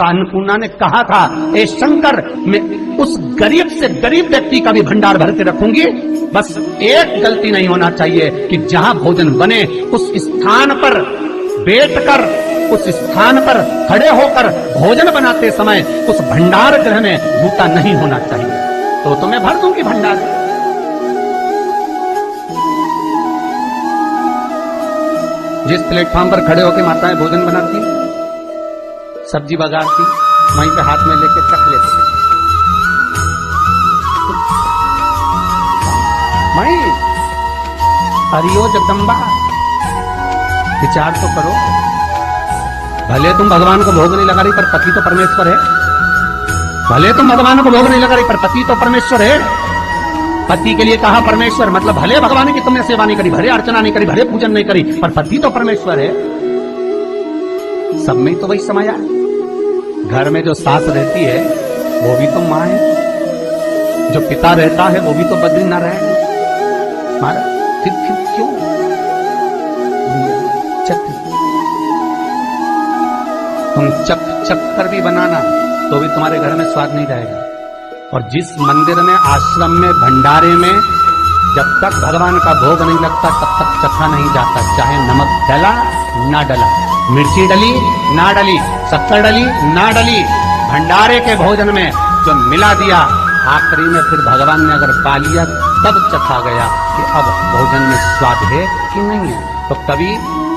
तो अन्नपूर्णा ने कहा था, ए शंकर, मैं उस गरीब से गरीब व्यक्ति का भी भंडार भर के रखूंगी, बस एक गलती नहीं होना चाहिए कि जहां भोजन बने उस स्थान पर बैठकर, उस स्थान पर खड़े होकर भोजन बनाते समय उस भंडार गृह में जूता नहीं होना चाहिए। तो मैं भर दूंगी भंडार। जिस प्लेटफॉर्म पर खड़े होकर माताएं भोजन बनाती, सब्जी बघारती, वहीं पे हाथ में लेके चख लेते, वहीं हरिओ जगदम्बा, विचार तो करो। भले तुम भगवान को भोग नहीं लगा रही, पर पति तो परमेश्वर है। भले तुम भगवान को भोग नहीं लगा रही, पर पति तो परमेश्वर है। पति के लिए कहा परमेश्वर, मतलब भले भगवान की तुमने सेवा नहीं करी, भले अर्चना नहीं करी, भले पूजन नहीं करी, पर पति तो परमेश्वर है। सब में तो वही समाया। घर में जो सास रहती है वो भी तो मां है, जो पिता रहता है वो भी तो बद्री ना रहे। मारा फिर क्यों तुम चक चक कर भी बनाना तो भी तुम्हारे घर में स्वाद नहीं रहेगा। और जिस मंदिर में, आश्रम में, भंडारे में जब तक भगवान का भोग नहीं लगता तब तक चखा नहीं जाता, चाहे नमक डला ना डला, मिर्ची डली ना डली, शक्कर डली ना डली, भंडारे के भोजन में जो मिला दिया, आखिरी में फिर भगवान ने अगर पा लिया तब चखा गया कि अब भोजन में स्वाद है कि नहीं है। तो कभी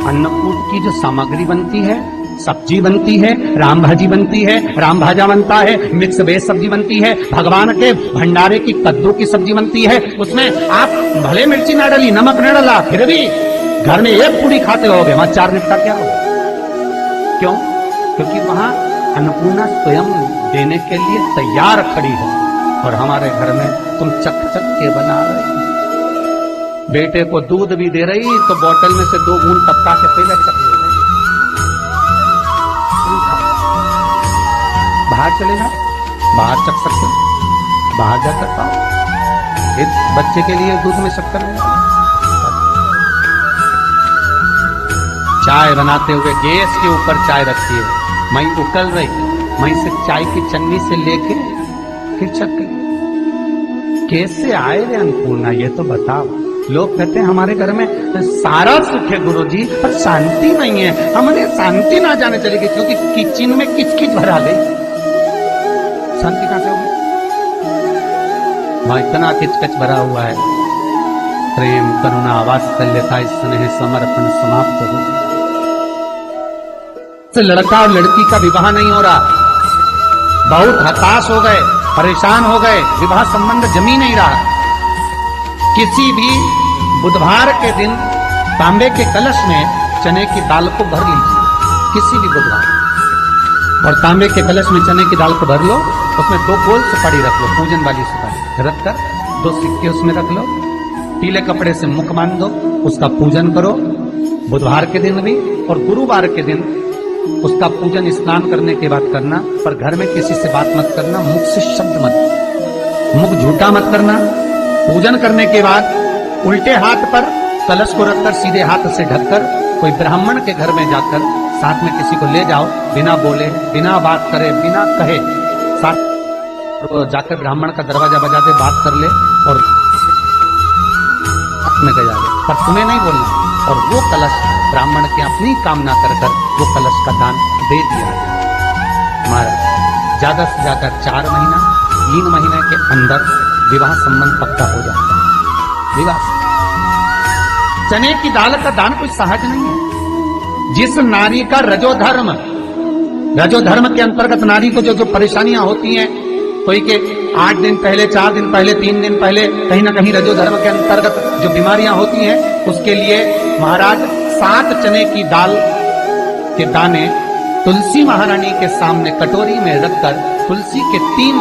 अन्नकूट की जो सामग्री बनती है, सब्जी बनती है, राम भाजी बनती है, राम भाजा बनता है, मिक्स वेज सब्जी बनती है, भगवान के भंडारे की कद्दू की सब्जी बनती है, उसमें आप भले मिर्ची ना डली, नमक न डला, फिर भी घर में एक पूरी खाते होगे, वहां 4 निपटा क्या होगा? क्यों? क्योंकि वहां अन्नपूर्णा स्वयं देने के लिए तैयार खड़ी है। और हमारे घर में तुम चक चक के बना रही, बेटे को दूध भी दे रही तो बोतल में से 2 बूंद टपका के पहले चक ले रही। बाहर चले जाओ, बाहर चख सकते हो, बाहर जाकर पाओ। एक बच्चे के लिए दूध में शक्कर ले जाओ। चाय बनाते हुए गैस के ऊपर चाय रखी है, मई उकल रही, मई से चाय की चन्नी से लेके फिर चख गई। कैसे आए रे अन्नपूर्णा, ये तो बताओ। लोग कहते हैं हमारे घर में सारा सुख है गुरुजी, पर शांति नहीं है। हमारे शांति ना जाने चलेगी क्योंकि किचन में किचकिच भरा गई। शांति कहां से होगी? वहां इतना किचकिच भरा हुआ है। प्रेम, करुणा, वात्सल्यता, स्नेह, समर्पण समाप्त हो गया। तो लड़का और लड़की का विवाह नहीं हो रहा, बहुत हताश हो गए, परेशान हो गए, विवाह संबंध जमी नहीं रहा। किसी भी बुधवार के दिन तांबे के कलश में चने की दाल को भर लीजिए, किसी भी बुधवार, और तांबे के कलश में चने की दाल को भर लो, उसमें 2 गोल सुपारी रख लो, पूजन वाली सुपारी रखकर 2 सिक्के उसमें रख लो, पीले कपड़े से मुख बांध दो, उसका पूजन करो बुधवार के दिन भी, और गुरुवार के दिन उसका पूजन स्नान करने के बाद करना। पर घर में किसी से बात मत करना, मुख से शब्द मत, मुख झूठा मत करना। पूजन करने के बाद उल्टे हाथ पर कलश को रखकर सीधे हाथ से ढककर कोई ब्राह्मण के घर में जाकर साथ में किसी को ले जाओ, बिना बोले, बिना बात करे, बिना कहे, साथ जाकर ब्राह्मण का दरवाजा बजा दे, बात कर ले और में गया, पर तुम्हें नहीं बोलना। और वो कलश ब्राह्मण की अपनी कामना कर कर वो कलश का दान दे दिया गया। हमारा ज्यादा से ज्यादा 4 महीना, 3 महीने के अंदर विवाह संबंध पक्का हो जाता है। विवाह चने की दाल का दान कोई सहज नहीं है। जिस नारी का रजोधर्म के अंतर्गत नारी को जो परेशानियां होती हैं, कोई के 8 दिन पहले, 4 दिन पहले, 3 दिन पहले कहीं ना कहीं रजोधर्म के अंतर्गत जो बीमारियां होती हैं, उसके लिए महाराज 7 चने की दाल के दाने तुलसी महारानी के सामने कटोरी में रखकर तुलसी के 3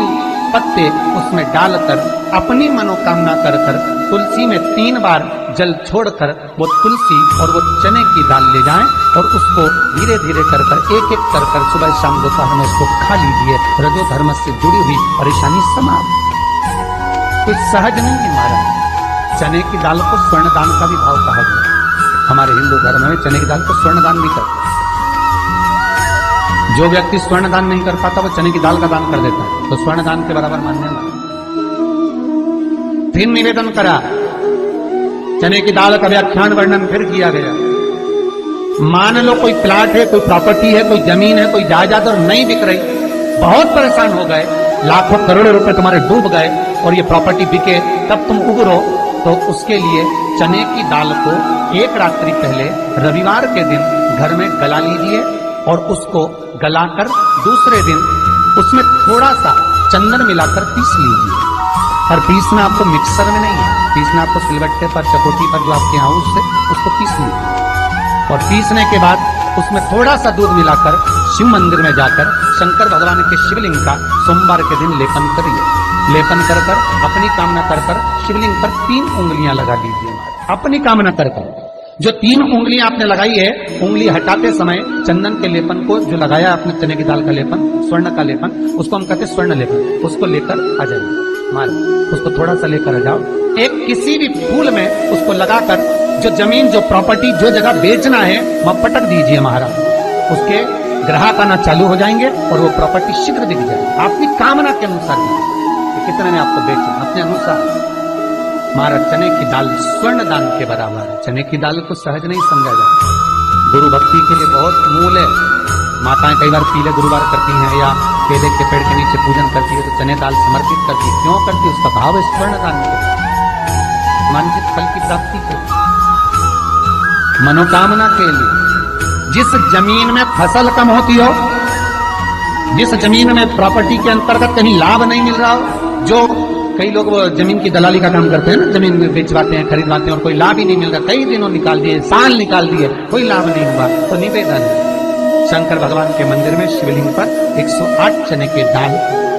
पत्ते उसमें डालकर अपनी मनोकामना कर कर तुलसी में 3 बार जल छोड़कर वो तुलसी और वो चने की दाल ले जाएं और उसको धीरे धीरे कर कर एक एक कर कर सुबह शाम दोपहर में उसको खा लीजिए। रजो धर्म से जुड़ी हुई परेशानी समाप्त। कोई सहज नहीं है महाराज। चने की दाल को स्वर्ण दान का भी भाव कहा गया। हमारे हिंदू धर्म में चने की दाल को स्वर्ण दान भी करते। जो व्यक्ति स्वर्ण दान नहीं कर पाता वो चने की दाल का दान कर देता है, तो स्वर्ण दान के बराबर मान्य ना। फिर निवेदन करा, चने की दाल का व्याख्यान वर्णन फिर किया गया। मान लो कोई प्लाट है, कोई प्रॉपर्टी है, कोई जमीन है, कोई जायदाद और नहीं बिक रही, बहुत परेशान हो गए, लाखों करोड़ों रुपए तुम्हारे डूब गए और ये प्रॉपर्टी बिके, तब तुम उगरो, तो उसके लिए चने की दाल को एक रात्रि पहले रविवार के दिन घर में गला लीजिए और उसको गलाकर दूसरे दिन उसमें थोड़ा सा चंदन मिलाकर पीस लीजिए। और पीसना आपको मिक्सर में नहीं है, पीसना आपको सिलबट्टे पर, चकोटी पर जो आपके यहाँ उससे उसको पीस लीजिए। और पीसने के बाद उसमें थोड़ा सा दूध मिलाकर शिव मंदिर में जाकर शंकर भगवान के शिवलिंग का सोमवार के दिन लेपन करिए। लेपन कर अपनी कामना कर शिवलिंग पर 3 उंगलियां लगा दीजिए। अपनी कामना कर जो 3 उंगलियां आपने लगाई है, उंगली हटाते समय चंदन के लेपन को जो लगाया आपने, चने की दाल का लेपन, स्वर्ण का लेपन, उसको हम कहते हैं स्वर्ण लेपन, उसको लेकर आ जाइए। मारो, उसको थोड़ा सा लेकर आ जाओ, एक किसी भी फूल में उसको लगाकर जो जमीन, जो प्रॉपर्टी, जो जगह बेचना है वहां पटक दीजिए महाराज। उसके ग्राहक आना चालू हो जाएंगे और वो प्रॉपर्टी शीघ्र दिख जाएगी। आपकी कामना के अनुसार कितने में आपको बेचे अपने अनुसार। महाराज चने की दाल स्वर्ण दान के बराबर है। चने की दाल को सहज नहीं समझा जाता, गुरु भक्ति के लिए बहुत मूल है। माताएं कई बार पीले गुरुवार करती हैं या केले के पेड़ के नीचे पूजन करती है तो चने दाल समर्पित करती है। क्यों करती है? उसका भाव है स्वर्ण दान के, वांछित फल की प्राप्ति के, मनोकामना के लिए। जिस जमीन में फसल कम होती हो, जिस जमीन में प्रॉपर्टी के अंतर्गत कहीं लाभ नहीं मिल रहा हो, जो कई लोग वो जमीन की दलाली का काम करते हैं ना, जमीन बेचवाते हैं, खरीदवाते हैं और कोई लाभ ही नहीं मिल रहा, कई दिनों निकाल दिए, साल निकाल दिए, कोई लाभ नहीं हुआ, तो निवेदन है शंकर भगवान के मंदिर में शिवलिंग पर 108 चने की दाल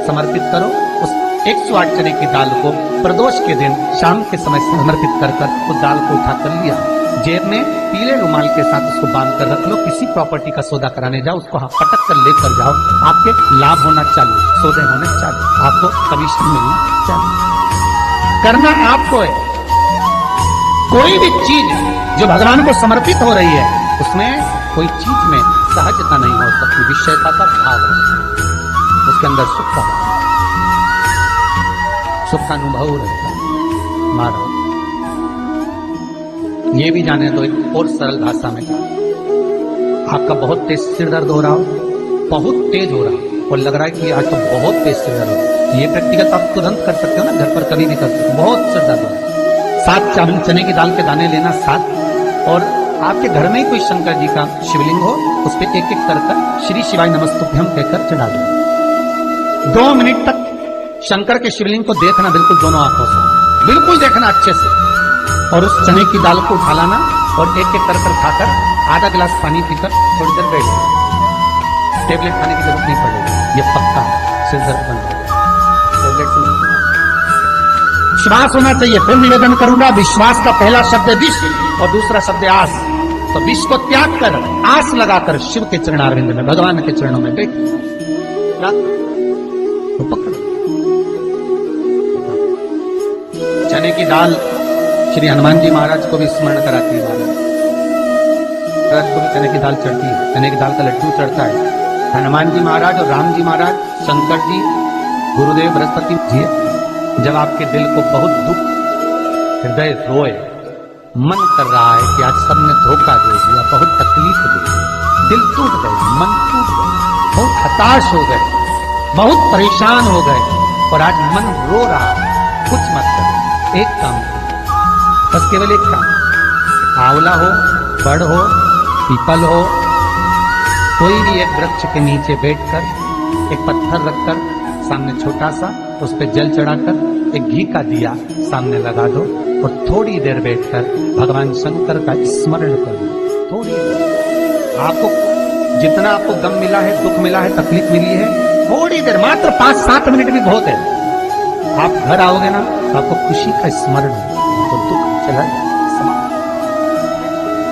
समर्पित करो। उस 108 चने की दाल को प्रदोष के दिन शाम के समय समर्पित कर उस दाल को उठाकर लिया, जेब में पीले रुमाल के साथ उसको बांध कर रख लो। किसी प्रॉपर्टी का सौदा कराने जाओ, उसको पटक कर लेकर जाओ, आपके लाभ होना चालू, सौदे होने चालू, आपको कमीशन मिलना चालू। करना आपको है। कोई भी चीज जो भगवान को समर्पित हो रही है उसमें कोई चीज में सहजता नहीं हो सकती, विषयता का भाव है, उसके अंदर सुख का भाव, सुख का अनुभव रहता है। मारो ये भी जाने दो एक और सरल भाषा में, आपका बहुत तेज सिर दर्द हो रहा हो, बहुत तेज हो रहा हो और लग रहा है कि आज तो बहुत तेज सिर दर्द हो रहा है, ये प्रैक्टिकल आप तुरंत कर सकते हो ना, घर पर कभी भी कर सकते हो। बहुत सिर दर्द हो रहा है, 7 चने की दाल के दाने लेना 7, और आपके घर में ही कोई शंकर जी का शिवलिंग हो, उस पर एक एक कर श्री शिवाय नमस्तुभ्यम कहकर चढ़ा दो। 2 मिनट तक शंकर के शिवलिंग को देखना, बिल्कुल दोनों आंखों से, बिल्कुल देखना अच्छे से, और उस चने की दाल को उठा लाना और एक एक कर खाकर आधा गिलास पानी पीकर थोड़ी देर बैठ जाए। टेबलेट खाने की जरूरत नहीं पड़ेगी, ये पक्का है, सिर दर्द बंद हो जाएगा। विश्वास होना चाहिए। फिर निवेदन करूंगा, विश्वास का पहला शब्द है विष और दूसरा शब्द है आस। तो विष को त्याग कर आस लगाकर शिव के चरणारविंद में, भगवान के चरणों में बैठ तो पकड़। चने की दाल श्री हनुमान जी महाराज को भी स्मरण कराती है। महाराज को भी चने की दाल चढ़ती है, चने की दाल का लड्डू चढ़ता है। हनुमान जी महाराज और राम जी महाराज, शंकर जी, गुरुदेव बृहस्पति जी, जब आपके दिल को बहुत दुख, हृदय रोए, मन कर रहा है कि आज सबने धोखा दे दिया, बहुत तकलीफ दी, दिल टूट गए, मन टूट गए, बहुत हताश हो गए, बहुत परेशान हो गए और आज मन रो रहा है, कुछ मत करो, एक काम करो, बस केवल एक काम, आंवला हो, बड़ हो, पीपल हो, कोई भी एक वृक्ष के नीचे बैठकर एक पत्थर रखकर सामने छोटा सा, उस पर जल चढ़ाकर एक घी का दिया सामने लगा दो और थोड़ी देर बैठकर भगवान शंकर का स्मरण करो। थोड़ी देर, आपको जितना आपको गम मिला है, दुख मिला है, तकलीफ मिली है, थोड़ी देर, मात्र 5-7 मिनट भी बहुत है। आप घर आओगे ना, आपको खुशी का स्मरण हो तो दुख चला जाए, समाप्त।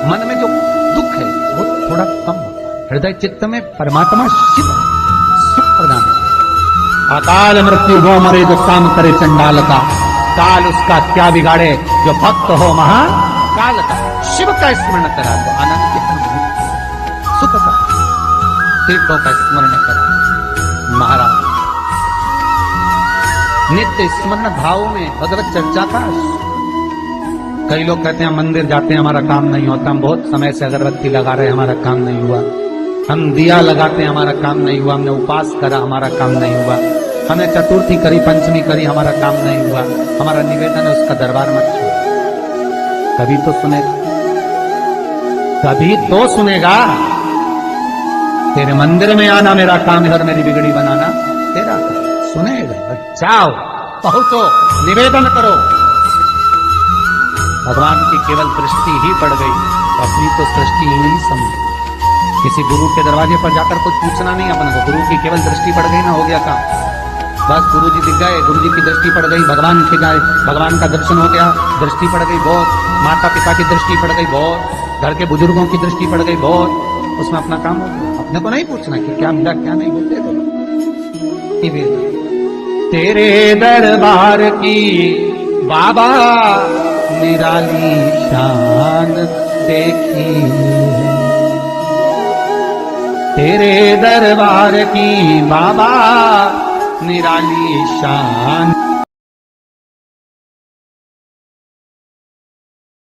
मन में जो दुख है वो थोड़ा कम होता है, हृदय चित्त में परमात्मा शिव सुख प्रदान है। अकाल मृत्यु हो मरे जो काम करे चंडाल का, काल उसका क्या बिगाड़े जो भक्त हो महाकाल का। शिव का स्मरण करा तो आनंद के सुख का। तीर्थों का स्मरण करा। महाराज नित्य स्मरण भाव में भगवत चर्चा का। कई लोग कहते हैं मंदिर जाते हैं हमारा काम नहीं होता, हम बहुत समय से अगरबत्ती लगा रहे हैं हमारा काम नहीं हुआ, हम दिया लगाते हैं हमारा काम नहीं हुआ, हमने उपास करा हमारा काम नहीं हुआ, हमने चतुर्थी करी पंचमी करी हमारा काम नहीं हुआ। हमारा निवेदन है उसका दरबार मत छोड़, कभी तो सुनेगा, कभी तो सुनेगा। तेरे मंदिर में आना मेरा काम है और मेरी बिगड़ी बनाना तेरा काम, सुनेगा। जाओ पहुंचो, निवेदन करो। भगवान की केवल दृष्टि ही पड़ गई, अपनी तो सृष्टि ही नहीं समझी। किसी गुरु के दरवाजे पर जाकर कुछ पूछना नहीं अपन को, गुरु की केवल दृष्टि पड़ गई ना, हो गया काम। बस गुरु जी दिख गए, गुरु जी की दृष्टि पड़ गई, भगवान के गए, भगवान का दर्शन हो गया, दृष्टि पड़ गई बहुत, माता पिता की दृष्टि पड़ गई बहुत, घर के बुजुर्गों की दृष्टि पड़ गई बहुत, उसमें अपना काम हो गया। अपने को नहीं पूछना कि क्या मिला क्या नहीं बोलते। तेरे दरबार की बाबा निराली शान देखी है, तेरे दरबार की बाबा निराली शान